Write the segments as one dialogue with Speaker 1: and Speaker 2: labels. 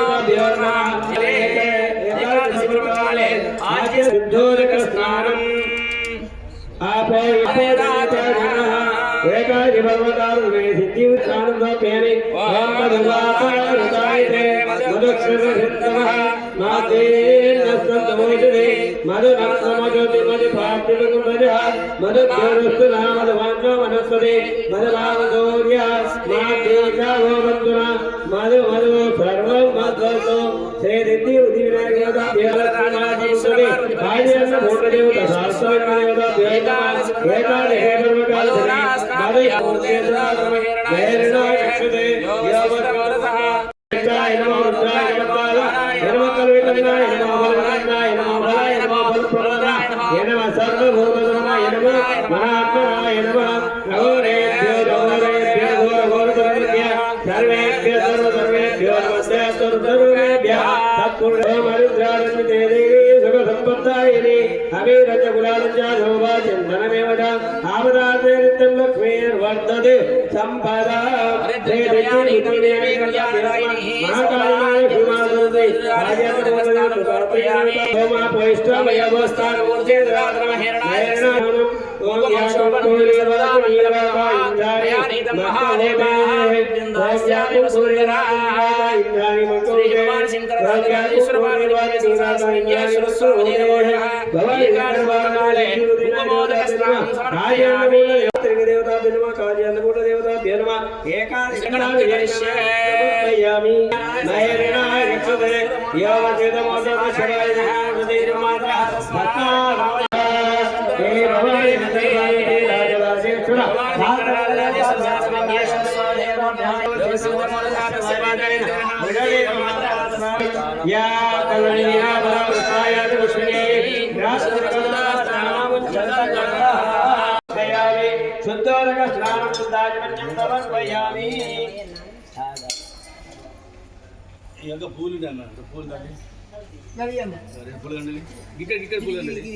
Speaker 1: देवताभ्यो नमः एकादशी ब्रह्मकाले आद्य शुद्धोदक स्नानम् एकादशी ब्रह्मकाले सिद्धि स्नानं समर्पयामि ओम मधुवाकारुतायते मधुक्षरसिद्धमः मातेर्नस्तमोजने मधुनस्तमोजति मधुपाप्तिलकुमजः मधुभ्योरस्तुना मधुवान्नो मनस्पति मधुभावदौर्या मातेकावो बन्धुना मधु मधु सर्वं मध्वतो श्रीदिति उदिविनायकदेवता देवतानादीश्वरे आर्यन्न भूतदेवता शास्त्रदेवता एकादशी ब्रह्मकाले मधु मूर्तेन्द्रा नैरणा यक्षते योवत्वरसः रुद्राय नमो रुद्राय नमो कल्वितनाय नमो बलवन्ताय नमो बलाय नमो बलप्रदाय नमो सर्वभूतनाय नमो महात्मनाय नमः गौरेभ्यो घोरघोरतरभ्यः सर्वेभ्यः सर्वेभ्यो नमस्ते सर्वेभ्यः तत्पुरुषोमरुद्रारण्य देवी सुखसम्पत्तायिनी अभिरज कुलालञ्च शोभा चिन्तनमेव च आवदाते नित्यं लक्ष्मीर्वर्धते सम्पदा महाकालिनाय भीमासुते राजपदवदे समर्पयामि सोमापोष्टमयवस्थानमूर्तेन्द्राद्रमहेरणाय ओम याशोकूर्यवदानीलवायुन्द्राय सूर्यराय इंद्राय श्री भगवान शंकर राजेश्वर भगवान भवानी उपमोदक स्नानं समर्पयामि देवता बिलवा कार्यान्नकूट देवता बेलवा एकादशी समर्पयामि नयनाय रक्षते यावदेदमोदशराय हृदयमात्रा हे भवानी राजवासेश्वर या कलनिया बलवृताय पुष्पिने शुद्धोदक स्नानं शुद्धाचमन्यं समर्पयामि
Speaker 2: ఇంకా పూలు అన్న పూలు దాన్ని పూలు అండి గిక్కడ పూలు అండి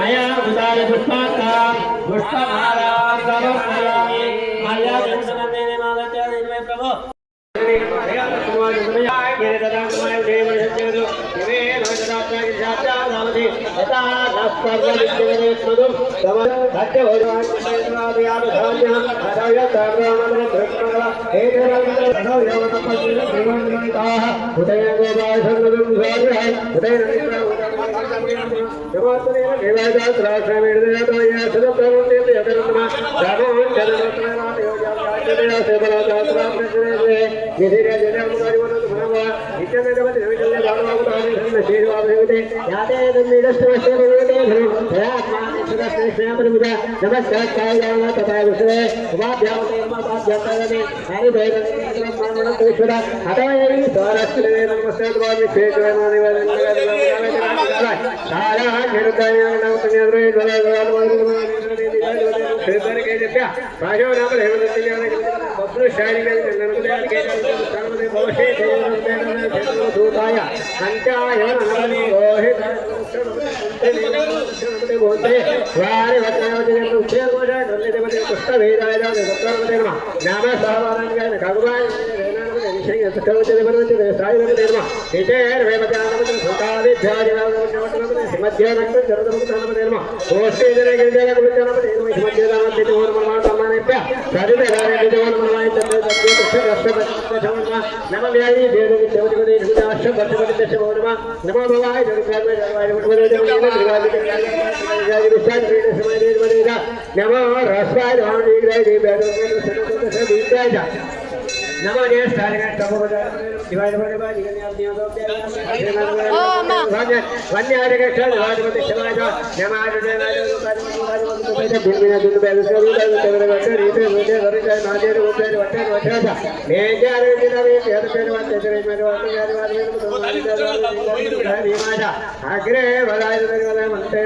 Speaker 1: మయా ఉదాయ పుష్పాంతా పుష్పమాలా సమర్పయామి మయా దర్శనదేన మాలచారిమే ప్రభు नमो ज्येष्ठाय नमः शिवाय नमः वन्याय कृष्ण राजपति शिवाय नमः अग्रे वराय मंत्रे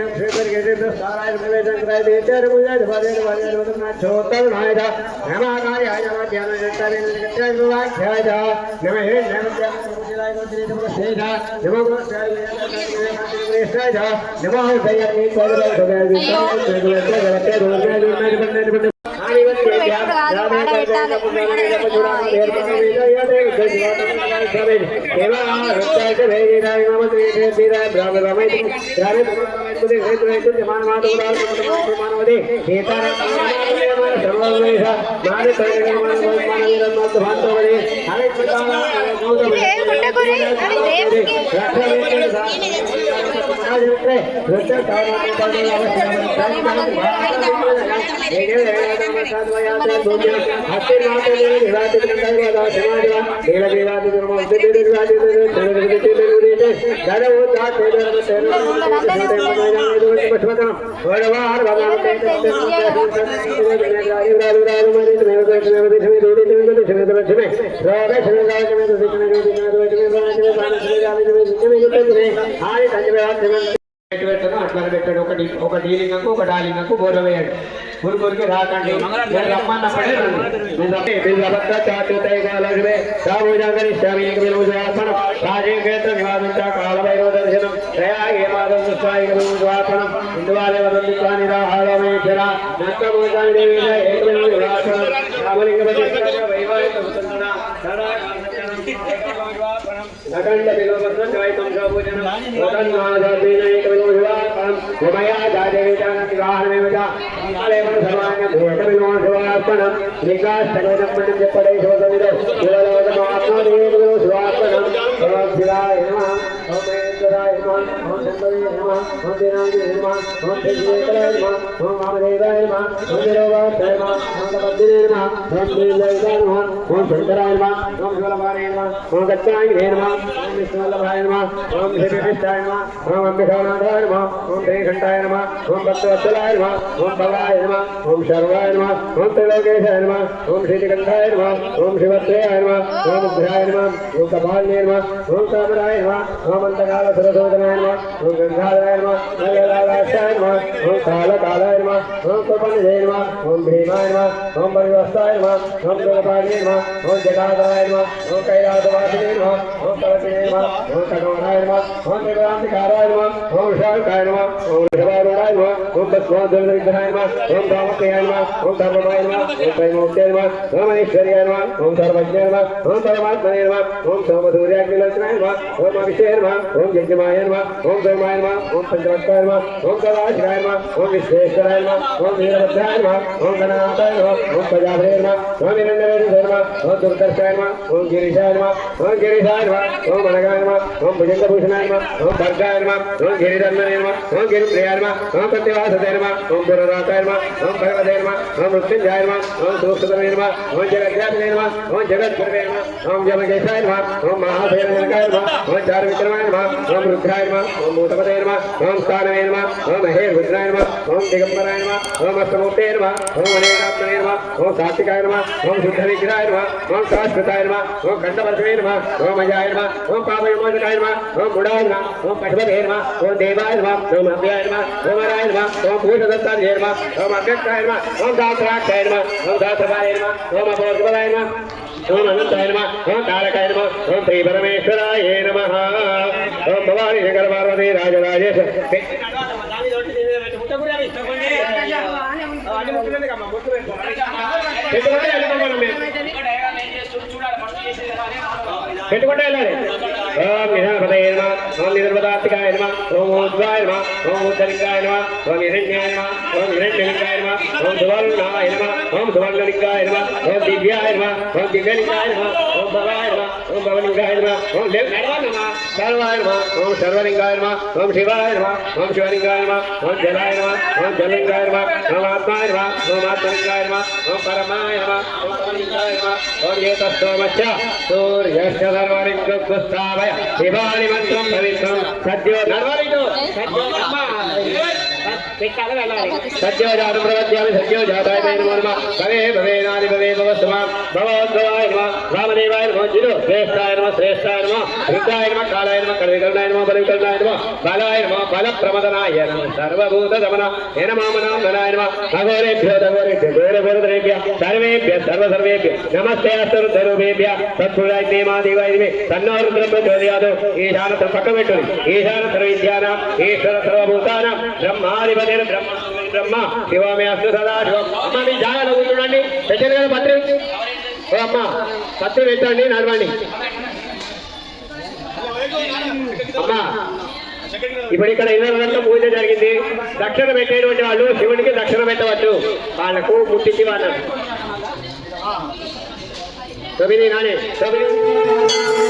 Speaker 1: ఒక డీలింగకు ఒక డాలింగకు బోర వేయండి ఊరికి రాకండి రమ్మన్నప్పుడే కాలభైరవ దర్శనం अखंड बिलोपत्र चैतम शोभूजनम वदन्नादादेन एकविलोहिवापरम उमया जादेवितानतिवाहनमेवजा कालेवन सर्वाण्य भूतविलोहिवापरम निकास्तवेदं मण्डं जपडे शोधविदो विलोदमात्मदेवो शिवापरम भगवद्भिराय नमः ओम ऐश्वराय नमः ओम शंकराय नमः ओम दिनाय नमः ओम देवाय नमः ओम वामदेवाय नमः ओम देवाय नमः ओम तपद्दिने नमः ओम देवाय नमः ओम शंकराय नमः ओम शिवलाय नमः ओम गच्छाय नमः ओम विष्णुवल्लभाय नमः ओम श्रीकृष्णाय नमः ओम अंबिकानाथाय नमः ओम श्रीकंठाय नमः ओम भक्तवत्सलाय नमः ओम भवाय नमः ओम शर्वाय नमः ओम त्रिलोकेशाय नमः ओम श्रीकंठाय नमः ओम शिवत्रेयाय नमः ओम उग्राय नमः ओम कपालने नमः ओम कामराय नमः ओम अंतकाल सरस्वतनाय नमः ओम गंगाधराय नमः ओम वेलालाक्षाय नमः ओम कालकालाय नमः ओम कपन्ने नमः ओम भीमाय नमः ओम परिवस्ताय नमः ओम जलपाले नमः ओम जटाधराय नमः ओम कैलासवासिने नमः ओम कवचे नमः ओम कटोराय नमः ओम देवांतिकाराय नमः ओम शांकाय नमः ओम ऋषभारूढ़ाय नमः ओम भस्मोद्दलविग्रहाय नमः ओम कामक्रियाय नमः ओम धर्ममाय नमः ओम त्रैमूर्त्याय नमः ओम ऐश्वर्याय नमः ओम सर्वज्ञाय नमः ओम परमात्मने नमः ओम सोमसूर्याग्निलोचनाय नमः ओम अभिषेकाय नमः ओम यज्ञमाय नमः ओम सोमाय नमः ओम पंचवक्ताय नमः ओम कलाशिवाय नमः ओम विश्वेश्वराय नमः ओम वीरभद्राय नमः ओम गणनाथाय नमः ओम प्रजापते नमः ओम हिरण्यवेदे नमः ओम दुर्दर्शाय नमः ओम गिरीशाय नमः ओम गिरीशाय नमः ओम अनगाय नमः ओम भुजंगभूषणाय नमः ओम भर्गाय नमः ओम गिरिधर्मने नमः ओम गिरिप्रियाय नमः ओम प्रतिवासते नमः ओम पुरराताय नमः ओम भगवते नमः ओम मृत्युंजयाय नमः ओम सुरक्षितमे नमः ओम जगज्ञापिने नमः ओम जगद्गुरवे नमः ओम जमकेशाय नमः ओम महाभैरवजनकाय नमः ओम चारुविक्रमाय नमः ओम रुद्राय नमः ओम भूतपते नमः ओम स्थानवे नमः ओम महेरुद्राय नमः ओम दिगंबराय नमः ओम अष्टमूर्ते नमः ओम अनेकात्मने नमः ओम सात्विकाय नमः ओम शुद्धविग्रहाय नमः ओम शाश्वताय नमः ओम खंडवर्षवे नमः ओम अजाय नमः ओम पापविमोचकाय नमः ओम गुणाय नमः ओम पशुपते नमः ओम देवाय नमः ओम अभ्याय नमः ओम अराय नमः ओम भूषदत्ताय नमः ओम अव्यक्ताय नमः ओम दात्राक्षाय नमः ओम दात्रवाय नमः ओम अभोगवदाय नमः ओम अनंताय नमः ओम तारकाय नमः ओम श्री परमेश्वराय नमः ओम भवानी शंकर पार्वती राजराजेश పెట్టుకుంటే వెళ్ళాలి ఓం నిధనపతయే నమః ఓం నిధనపదాత్తికాయ నమః ఓం ఊర్ధ్వాయ నమః ఓం ఉద్ధరింగాయ నమః ఓం హిరణ్యాయ నమః ఓం హిరణ్యలింగాయ నమః ఓం సువర్ణాయ నమః ఓం సువర్ణలింగాయ నమః ఓం దివ్యాయ నమః ఓం దివ్యలింగాయ నమః ఓం భవాయ నమః ఓం భవలింగాయ నమః ఓం సర్వాయ నమః ఓం సర్వలింగాయ నమః ఓం శివాయ నమః ఓం శివలింగాయ నమః ఓం జలాయ నమః ఓం జలింగాయ నమః ఓం ఆత్మాయ నమః ఓం ఆత్మలింగాయ నమః ఓం పరమాయ నమః ఓం పరలింగాయ నమః ఓం ఏతస్తోమస్య సూర్యస్య సర్వలింగోపస్థాపయ శివాని మంత్రం పవిత్రం సద్యో నర్వలింగో సద్యో బ్రహ్మ సత్యో జాతం ప్రవద్యామి సత్యో జాతాయ నమో నమః భవే భవేనాని భవే భవస్మాం భవోద్భవాయ నమః రామదేవాయ నమః జిరు శ్రేష్ఠాయ నమః రుద్రాయ నమః కాలాయ నమః కళవికరణాయ నమః బలికరణాయ నమః బలాయ నమః బలప్రమదనాయ నమః సర్వభూత దమన హేనమామనాయ నమః అఘోరేభ్యో దఘోరేభ్యో ఘోరఘోరధరేభ్యో సర్వేభ్యः సర్వసర్వేభ్యः నమస్తే అస్తరుద్ధరూపేభ్యः తత్పురుషాయ దేవాయ మే తన్నో రుద్రం ప్రచోదయాత్ ఈశాన పక్కబెట్టుని ఈశాన సర్వవిద్యానాం ఈశ్వర సర్వభూతానాం బ్రహ్మాధిపతి బ్రహ్మ శివమే అస్తు సదా శివం. అమ్మ మీ జాగాలో కూర్చోండి. పెట్టండి కదా పత్రి. ఓ అమ్మ పత్రి పెట్టండి, నడవండి. అమ్మా ఇప్పుడు ఇక్కడ 20 గంటల పూజ జరిగింది. దక్షిణ పెట్టేటువంటి వాళ్ళు శివునికి దక్షిణ పెట్టవచ్చు. వాళ్ళకు ముట్టించి వాళ్ళు 9 నానే 9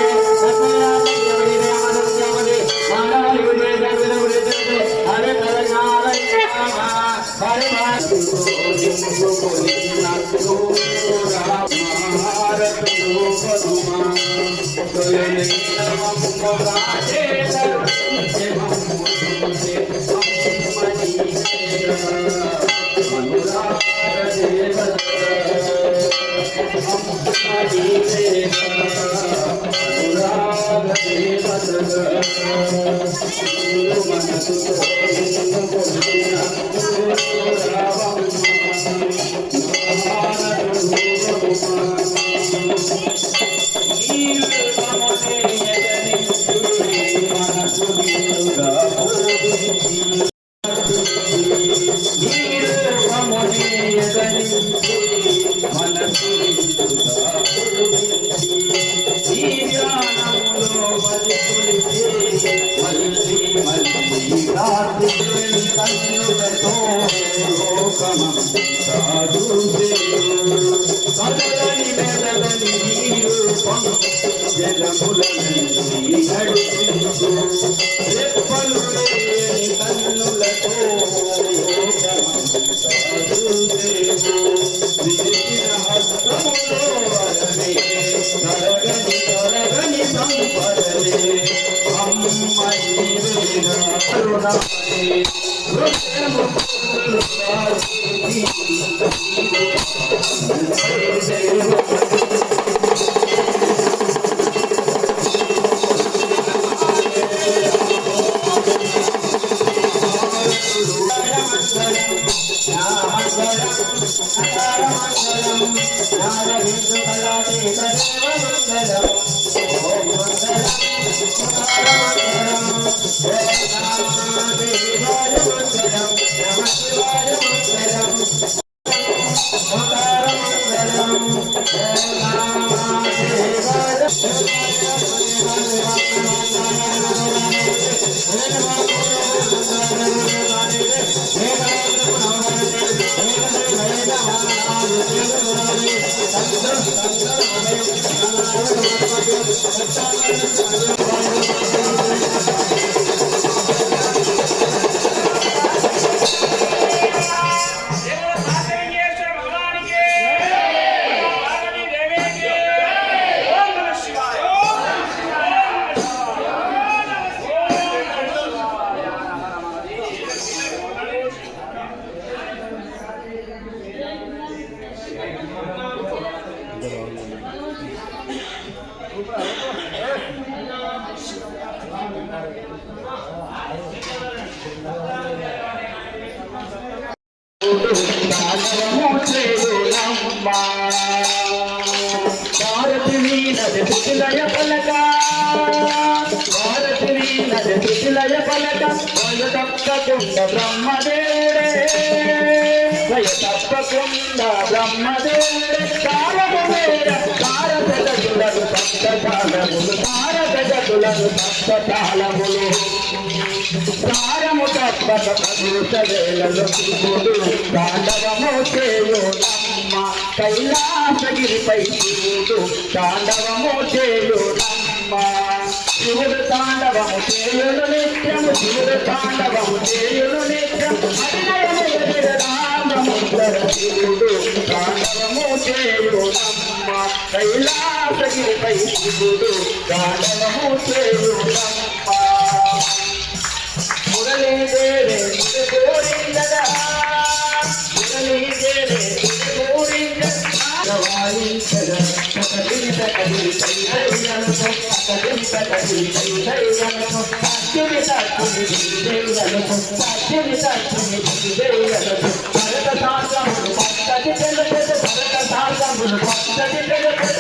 Speaker 3: తాండవము చేయు చేయునమ్మ కైలాసగిరిపై శివుడు తాండవము చేయునమ్మ శివుడు తాండవము చేయును నిత్యము శివుడు తాండవము చేయును నిత్యము రామముద్ర శివుడు తాండవము చేయునమ్మ కైలాసగిరిపై శివుడు తాండవము చేయునమ్మ మురళీ దేవే గోరిందరా మురళీ దేవే గోరిందరా వాయించగా సకదిని సకదిని సైదయ్యనుకో సకదిని సకదిని సైదయ్యనుకో సాధ్యమి సాధ్యమి దేవనుకో సాధ్యమి సాధ్యమి దేవనుకో భరత శాస్త్రములు పక్కటి తెలపెద భరత శాస్త్రములు పక్కటి తెలపెద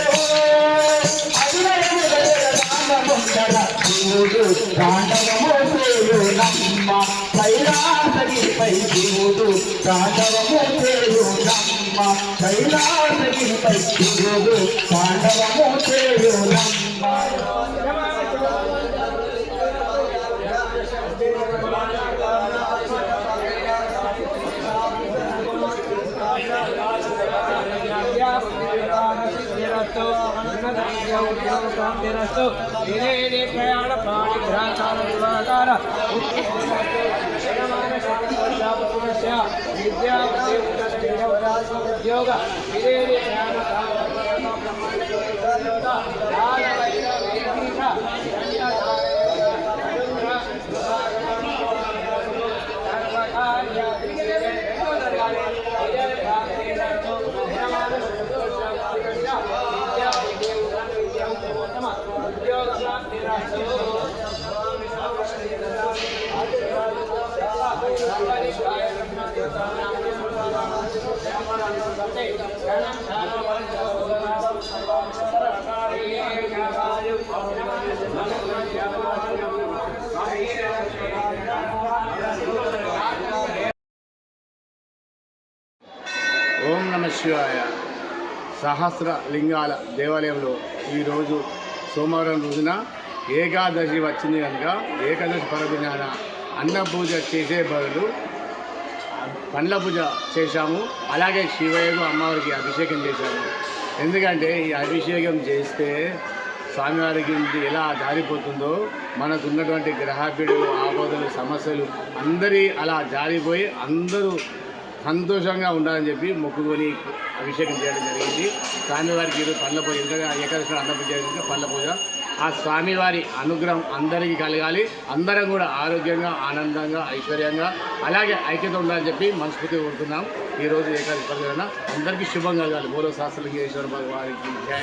Speaker 3: శివుడు తాండవము చేయునమ్మ కైలాసగిరిపై శివుడు తాండవము చేయునమ్మ కైలాసగిరిపై శివుడు తాండవము చేయునమ్మ
Speaker 1: ప్రయాణ ప్రాణిఘ్రాంతాల వివాదాల ఉద్యోగ
Speaker 2: ఓం నమ శివాయ. సహస్ర లింగాల దేవాలయంలో ఈరోజు సోమవారం రోజున ఏకాదశి వచ్చింది కనుక ఏకాదశి పర్వదినాన అన్న పూజ చేసే బదులు పండ్ల పూజ చేశాము. అలాగే శివయ్యకు అమ్మవారికి అభిషేకం చేశాము. ఎందుకంటే ఈ అభిషేకం చేస్తే స్వామివారికి ఎలా జారిపోతుందో మనకు ఉన్నటువంటి గ్రహపీడలు ఆపదలు సమస్యలు అందరి అలా జారిపోయి అందరూ సంతోషంగా ఉండాలని చెప్పి మొక్కుకొని అభిషేకం చేయడం జరిగింది. స్వామివారికి ఈరోజు పండ్ల పూజ, ఎందుకంటే ఏకాదశి అన్న పూజ జరిగింది పండ్ల పూజ. ఆ స్వామివారి అనుగ్రహం అందరికీ కలగాలి, అందరం కూడా ఆరోగ్యంగా ఆనందంగా ఐశ్వర్యంగా అలాగే ఐక్యత ఉండాలని చెప్పి మనస్ఫూర్తిగా కోరుతున్నాం. ఈరోజు ఏకాదశి పర్వదినాన అందరికీ శుభం కలగాలి. బోలో శాస్త్రలింగేశ్వర భగవానికి జై.